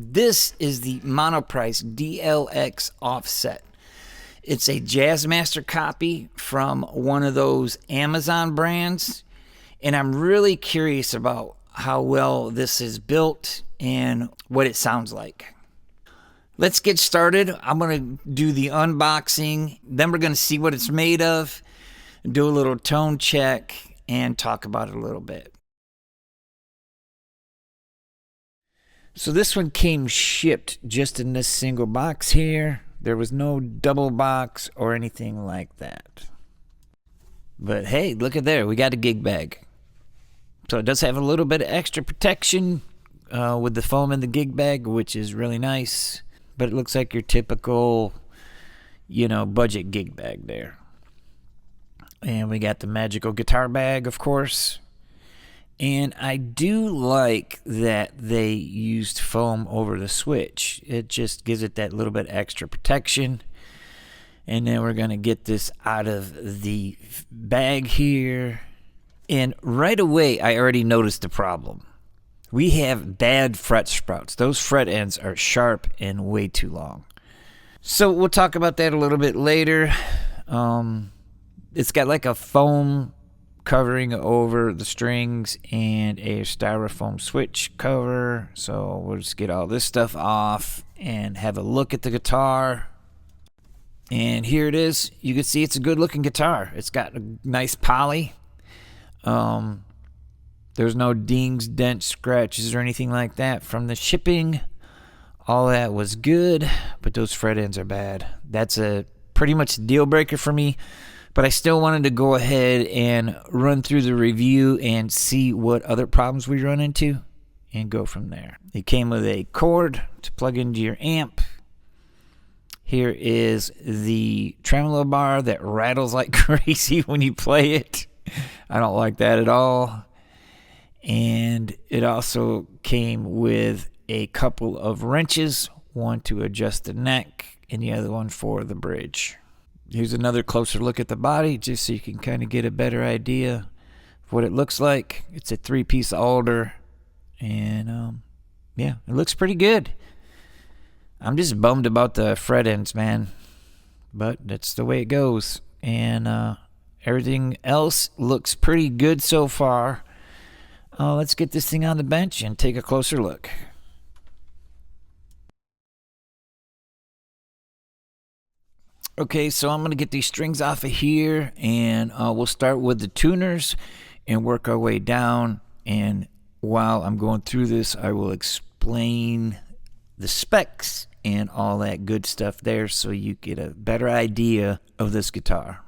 This is the Monoprice DLX offset. It's a Jazzmaster copy from one of those Amazon brands, and I'm really curious about how well this is built and what it sounds like. Let's get started. I'm going to do the unboxing, then we're going to see what it's made of, do a little tone check, and talk about it a little bit. So this one came shipped just in this single box here. There was no double box or anything like that. But hey, look at there. We got a gig bag. So it does have a little bit of extra protection with the foam in the gig bag, which is really nice. But it looks like your typical, budget gig bag there. And we got the magical guitar bag, of course. And I do like that they used foam over the switch. It just gives it that little bit extra protection. And then we're going to get this out of the bag here. And right away, I already noticed the problem. We have bad fret sprouts. Those fret ends are sharp and way too long. So we'll talk about that a little bit later. It's got like a foam covering over the strings and a styrofoam switch cover. So we'll just get all this stuff off and have a look at the guitar. And here it is. You can see it's a good looking guitar. It's got a nice poly. There's no dings, dents, scratches, or anything like that from the shipping. All that was good, but those fret ends are bad. That's a pretty much a deal breaker for me. But I still wanted to go ahead and run through the review and see what other problems we run into and go from there. It came with a cord to plug into your amp. Here is the tremolo bar that rattles like crazy when you play it. I don't like that at all. And it also came with a couple of wrenches, one to adjust the neck and the other one for the bridge. Here's another closer look at the body, just so you can kind of get a better idea of what it looks like. It's a 3-piece alder, and yeah, it looks pretty good. I'm just bummed about the fret ends, man, but that's the way it goes. And everything else looks pretty good so far. Let's get this thing on the bench and take a closer look. Okay, so I'm going to get these strings off of here, and we'll start with the tuners and work our way down. And while I'm going through this, I will explain the specs and all that good stuff there so you get a better idea of this guitar.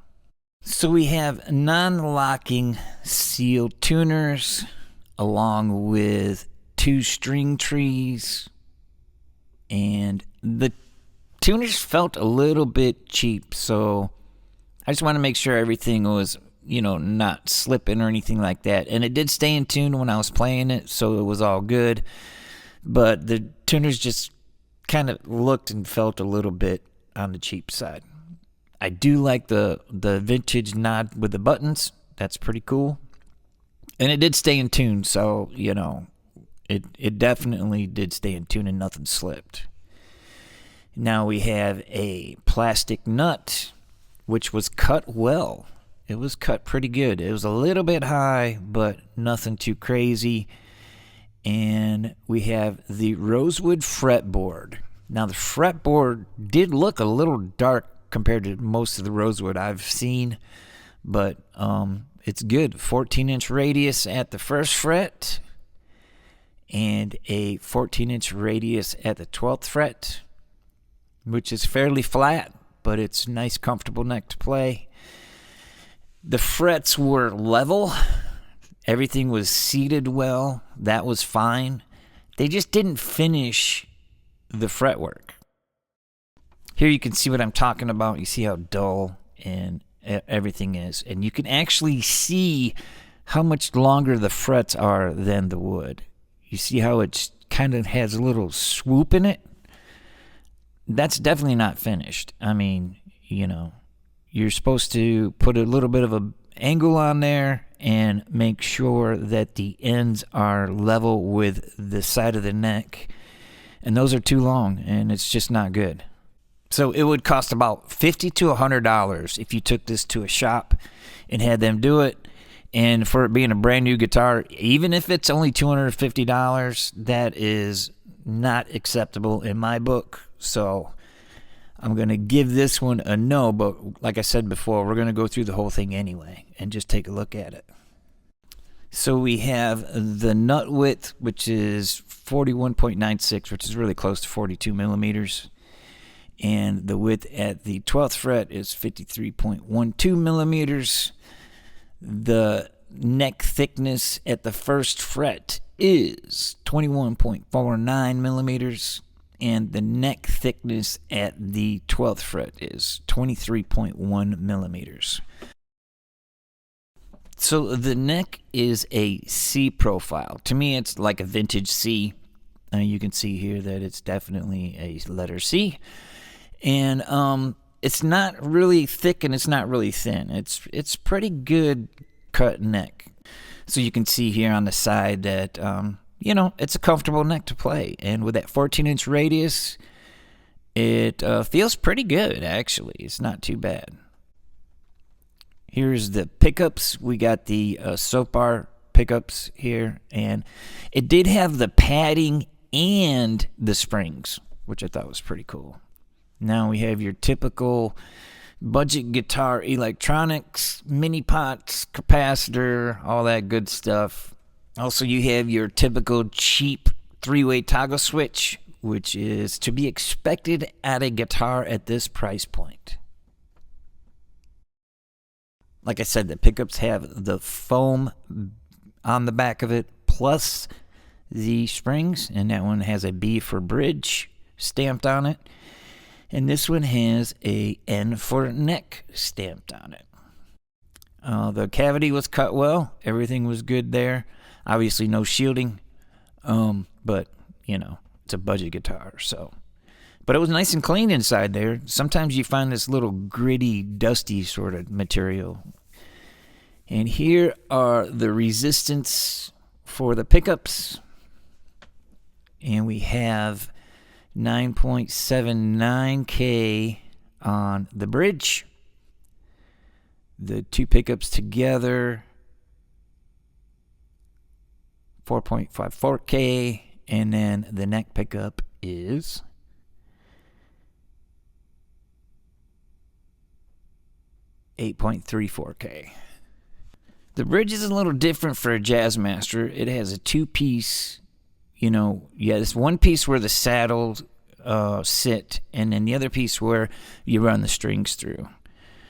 So we have non-locking sealed tuners along with 2 string trees, and the tuners felt a little bit cheap, so I just want to make sure everything was, not slipping or anything like that. And it did stay in tune when I was playing it, so it was all good. But the tuners just kind of looked and felt a little bit on the cheap side. I do like the vintage knob with the buttons. That's pretty cool. And it did stay in tune, so, it definitely did stay in tune and nothing slipped. Now we have a plastic nut, which was cut well. It was cut pretty good. It was a little bit high, but nothing too crazy. And we have the rosewood fretboard. Now the fretboard did look a little dark compared to most of the rosewood I've seen, but it's good. 14-inch radius at the first fret and a 14-inch radius at the 12th fret, which is fairly flat, but it's nice, comfortable neck to play. The frets were level. Everything was seated well. That was fine. They just didn't finish the fretwork. Here you can see what I'm talking about. You see how dull and everything is. And you can actually see how much longer the frets are than the wood. You see how it kind of has a little swoop in it? That's definitely not finished. I mean, you're supposed to put a little bit of an angle on there and make sure that the ends are level with the side of the neck. and those are too long, and it's just not good. So it would cost about $50 to $100 if you took this to a shop and had them do it. And for it being a brand new guitar, even if it's only $250, that is not acceptable in my book. So I'm going to give this one a no, but like I said before, we're going to go through the whole thing anyway and just take a look at it. So we have the nut width, which is 41.96, which is really close to 42 millimeters. And the width at the 12th fret is 53.12 millimeters. The neck thickness at the first fret is 21.49 millimeters. And the neck thickness at the 12th fret is 23.1 millimeters. So the neck is a C profile. To me, it's like a vintage C. You can see here that it's definitely a letter C. And it's not really thick and it's not really thin. It's pretty good cut neck. So you can see here on the side that, it's a comfortable neck to play. And with that 14-inch radius, it feels pretty good, actually. It's not too bad. Here's the pickups. We got the soap bar pickups here. And it did have the padding and the springs, which I thought was pretty cool. Now we have your typical budget guitar electronics, mini pots, capacitor, all that good stuff. Also, you have your typical cheap 3-way toggle switch, which is to be expected at a guitar at this price point. Like I said, the pickups have the foam on the back of it, plus the springs, and that one has a B for bridge stamped on it. And this one has a N for neck stamped on it. The cavity was cut well. Everything was good there. Obviously no shielding, but, it's a budget guitar, so. But it was nice and clean inside there. Sometimes you find this little gritty, dusty sort of material. And here are the resistance for the pickups. And we have 9.79K on the bridge. The two pickups together, 4.54K. And then the neck pickup is 8.34K. The bridge is a little different for a Jazzmaster. It has a two-piece, this one piece where the saddles sit, and then the other piece where you run the strings through.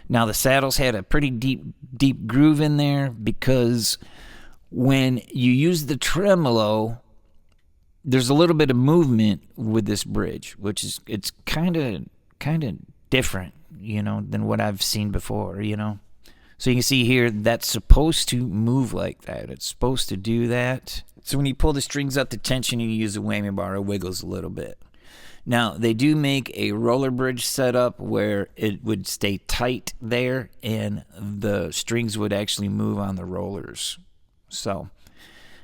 Now, the saddles had a pretty deep groove in there because when you use the tremolo, there's a little bit of movement with this bridge, which is it's kind of different, than what I've seen before, So you can see here that's supposed to move like that. It's supposed to do that. So when you pull the strings up to tension, you use the whammy bar, it wiggles a little bit. Now, they do make a roller bridge setup where it would stay tight there and the strings would actually move on the rollers. So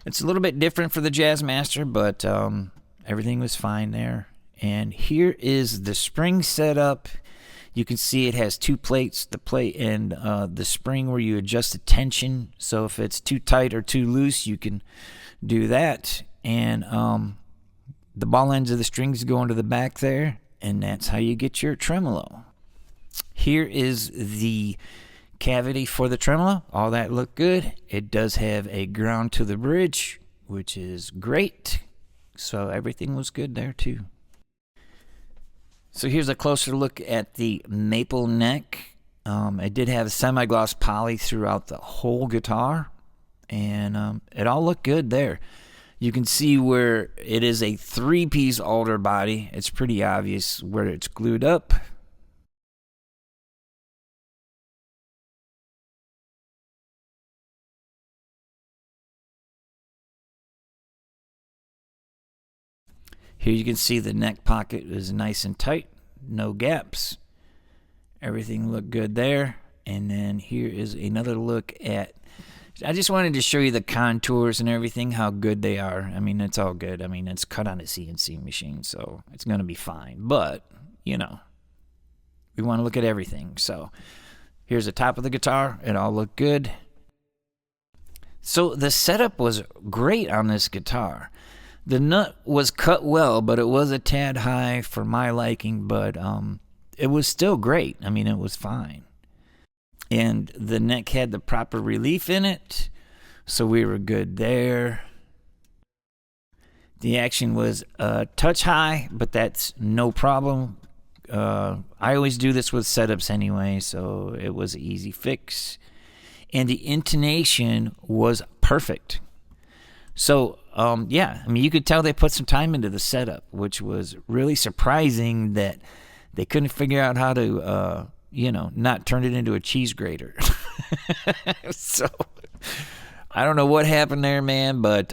it's a little bit different for the Jazzmaster, but everything was fine there. And here is the spring setup. You can see it has two plates, the plate and the spring where you adjust the tension. So if it's too tight or too loose, you can do that. And the ball ends of the strings go into the back there, and that's how you get your tremolo. Here is the cavity for the tremolo. All that looked good. It does have a ground to the bridge, which is great. So everything was good there too. So here's a closer look at the maple neck. It did have semi-gloss poly throughout the whole guitar, and it all looked good there. You can see where it is a 3-piece alder body. It's pretty obvious where it's glued up. Here you can see the neck pocket is nice and tight, no gaps. Everything looked good there. And then here is another look at I just wanted to show you the contours and everything, how good they are. I mean, it's all good. I mean, it's cut on a CNC machine, so it's going to be fine. But, you know, we want to look at everything. So here's the top of the guitar. It all looked good. So the setup was great on this guitar. The nut was cut well, but it was a tad high for my liking, but it was still great. I mean, it was fine. And the neck had the proper relief in it, so we were good there. The action was a touch high, but that's no problem. I always do this with setups anyway, so it was an easy fix. And the intonation was perfect. So, yeah, I mean, you could tell they put some time into the setup, which was really surprising that they couldn't figure out how to, you know, not turn it into a cheese grater. So, I don't know what happened there, man, but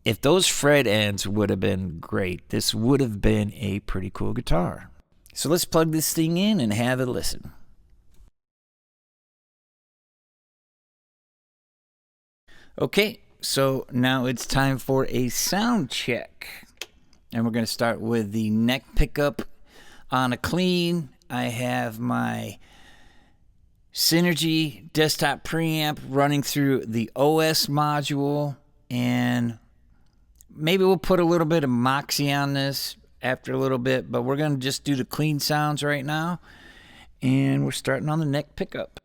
if those fret ends would have been great, this would have been a pretty cool guitar. So let's plug this thing in and have a listen. Okay, so now it's time for a sound check. And we're going to start with the neck pickup on a clean. I have my Synergy desktop preamp running through the OS module, and maybe we'll put a little bit of Moxie on this after a little bit, but we're going to just do the clean sounds right now, and we're starting on the neck pickup.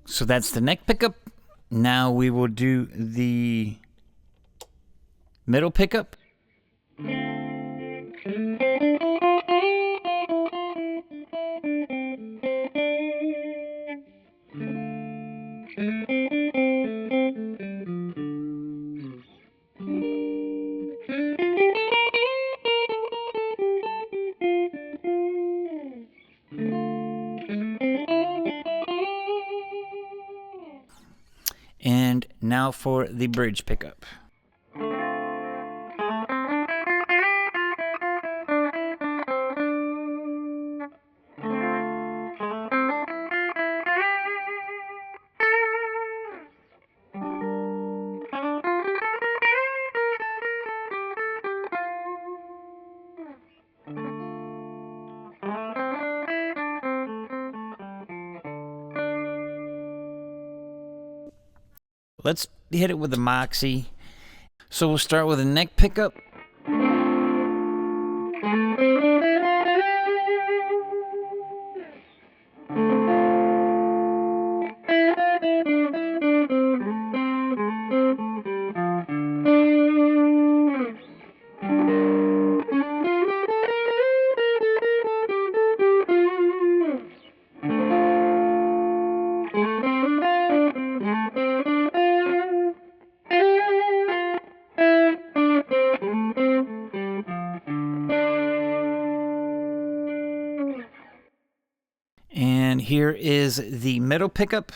So that's the neck pickup. Now we will do the middle pickup. And now for the bridge pickup. Let's hit it with the Moxie. So we'll start with a neck pickup. And here is the middle pickup.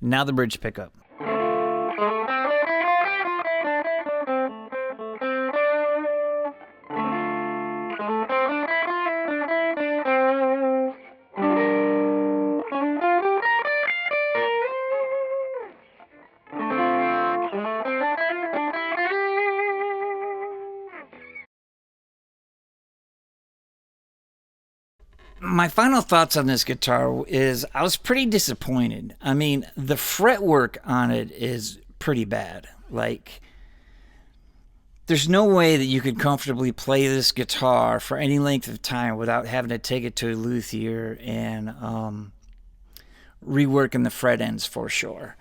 Now the bridge pickup. My final thoughts on this guitar is I was pretty disappointed. I mean, the fretwork on it is pretty bad. Like, there's no way that you could comfortably play this guitar for any length of time without having to take it to a luthier and reworking the fret ends for sure.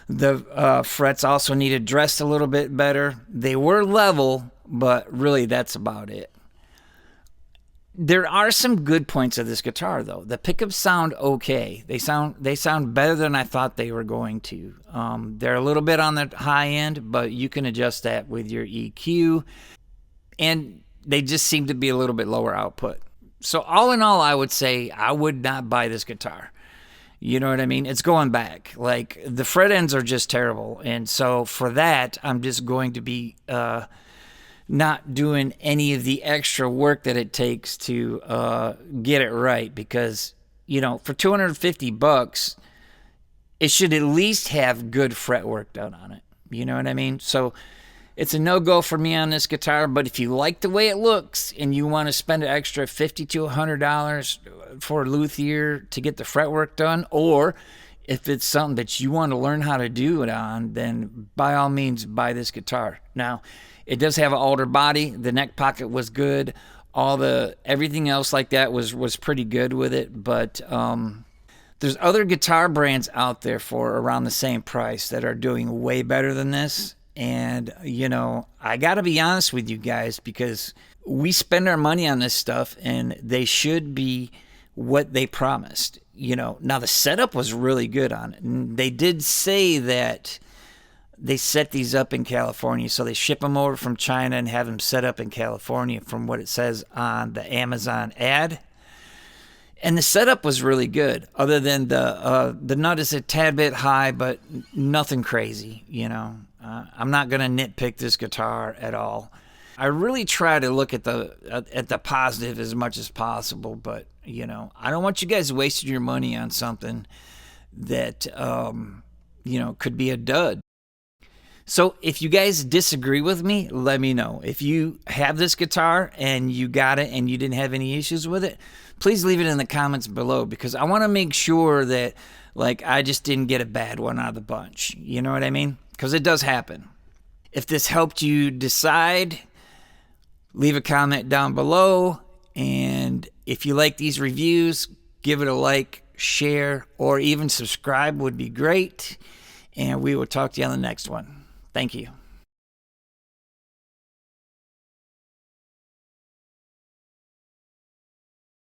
The frets also needed dressed a little bit better. They were level, but really that's about it. There are some good points of this guitar, though. The pickups sound okay. They sound better than I thought they were going to. They're a little bit on the high end, but you can adjust that with your EQ. And they just seem to be a little bit lower output. So all in all, I would say I would not buy this guitar. You know what I mean? It's going back. Like, the fret ends are just terrible. And so for that, I'm just going to be not doing any of the extra work that it takes to get it right, because, you know, for $250, it should at least have good fretwork done on it. You know what I mean? So it's a no-go for me on this guitar, but if you like the way it looks and you want to spend an extra $50 to $100 for a luthier to get the fretwork done, or if it's something that you want to learn how to do it on, then by all means buy this guitar. Now, it does have an alder body. The neck pocket was good. Everything else like that was pretty good with it. But there's other guitar brands out there for around the same price that are doing way better than this. And, you know, I got to be honest with you guys, because we spend our money on this stuff and they should be what they promised. You know, now the setup was really good on it. And they did say that they set these up in California, so they ship them over from China and have them set up in California from what it says on the Amazon ad. And the setup was really good, other than the nut is a tad bit high, but nothing crazy, you know. I'm not going to nitpick this guitar at all. I really try to look at the positive as much as possible, but, you know, I don't want you guys wasting your money on something that, you know, could be a dud. So if you guys disagree with me, let me know. If you have this guitar and you got it and you didn't have any issues with it, please leave it in the comments below, because I want to make sure that, like, I just didn't get a bad one out of the bunch. You know what I mean? Because it does happen. If this helped you decide, leave a comment down below. And if you like these reviews, give it a like, share, or even subscribe would be great. And we will talk to you on the next one. Thank you.